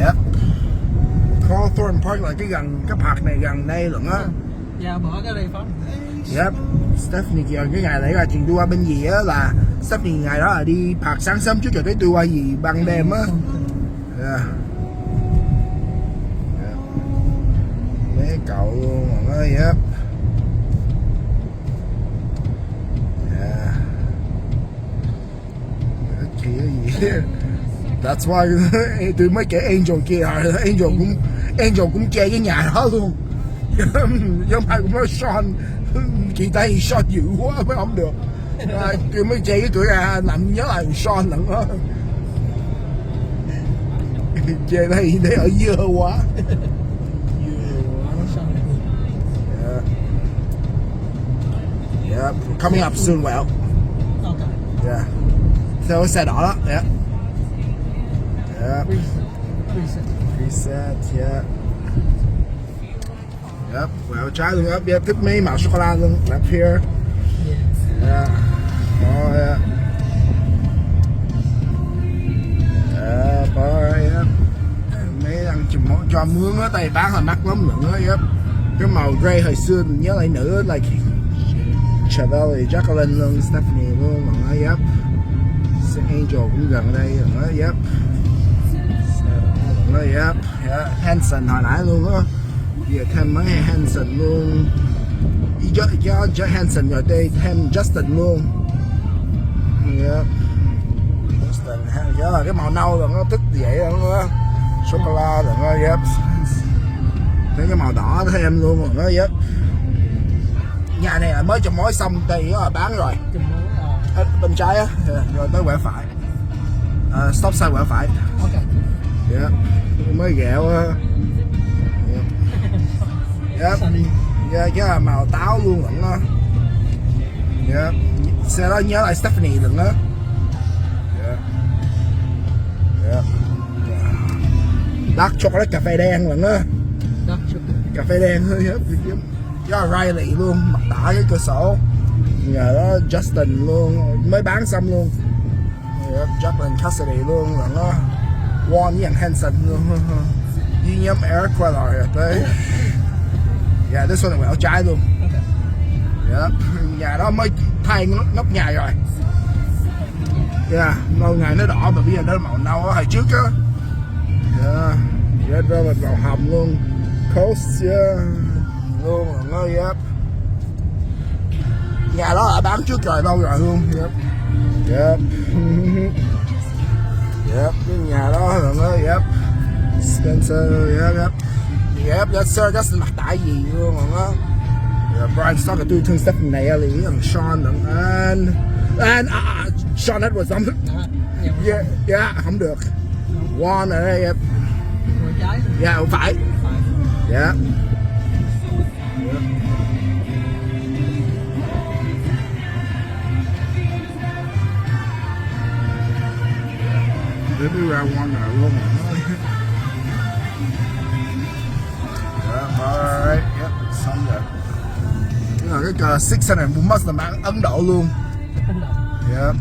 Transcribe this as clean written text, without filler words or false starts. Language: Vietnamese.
Yep. Cawthorne Park là cái park này gần đây luôn á. Dạ bỏ cái đây phóng. Yep. Stephanie kìa cái ngày đấy là chuyện tôi qua bên gì á là Stephanie ngày đó là đi park sáng sớm trước rồi tới tôi qua gì ban đêm á. Yeah. Yep. Mấy cậu luôn mọi người. Yep. Yeah. Cái gì? That's why tôi mới kể Angel kia rồi. Angel cũng che cái nhà đó luôn. Giống ai cũng nói Sean chị tay Sean dữ quá mới không được. Tôi mới che cái cửa ra làm nhớ là Sean lận đó. Che đây để ở dơ quá. Yeah. Coming up soon well. Okay. Yeah. Theo cái xe đỏ đó. Yeah. Yeah. Reset, yeah. Yep, well, trái luôn up, yeah, thích mấy màu sô-cô-la luôn, up here. Yeah. Oh, yeah. Yep, alright, yep. Mấy ăn chùm món cho mướn á, tay bán là mắc lắm nữa, yep. Cái màu grey hồi xưa mình nhớ lại nữa, like Chevelle, Jacqueline luôn, Stephanie luôn, mọi người, yep. Angel cũng gần đây rồi, yep. Yep, yeah. Hanson hồi nãy luôn á. Giờ thêm mấy Hanson luôn. Do Hanson rồi đây thêm Justin luôn. Yep. Justin, nhớ là cái màu nâu rồi nó thích vậy đó á. Sô-cô-la rồi đó, yep. Thấy cái màu đỏ thêm luôn rồi đó, yep. Nhà này là mới trồng mối xong thì là bán rồi. Bên trái á, rồi tới quẹo phải. Stop sign quẹo phải. Okay. Yeah. Mới ghẹo á. Yep. Yeah, cái là màu táo luôn lận đó. Yeah. Xe đó nhớ lại Stephanie lận đó. Yeah. Yeah. Dark chocolate cà phê đen lận đó. Dark chocolate. Cà phê đen thôi. Đó là Riley luôn, mặt đỏ cái cửa sổ. Nhờ đó Justin luôn, mới bán xong luôn. Yep. Jacqueline Cassidy luôn lận đó. Juan với thằng Hanson luôn. Với nhóm Eric qua rồi tới. Yeah, this one là quẹo trái luôn. Yeah. Nhà đó mới thay nóc nhà rồi. Yeah, ngôi ngày nó đỏ mà bây giờ nó màu nâu á, hồi trước á. Yeah, red velvet màu hồng luôn. Coast, yeah. Luôn là nó, yep. Nhà đó đã bán trước rồi lâu rồi luôn. Yep. Yep. Yep, cái nhà đó là nó, yep. Spencer, yep, yep. Yep, that's sir, that's mặt đại gì luôn rồi đó. Yeah, Brian Stoker tôi thương Stephanie này liền với thằng Sean lận. And Sean Edwards không thích. Yeah, yeah, không được. Juan ở đây, yep. Yeah, không phải. Yeah. Để đi ra Juan rồi luôn rồi. Alright, yep, xong rồi. Cái là cái Six Center Muslim bán Ấn Độ luôn. Yep.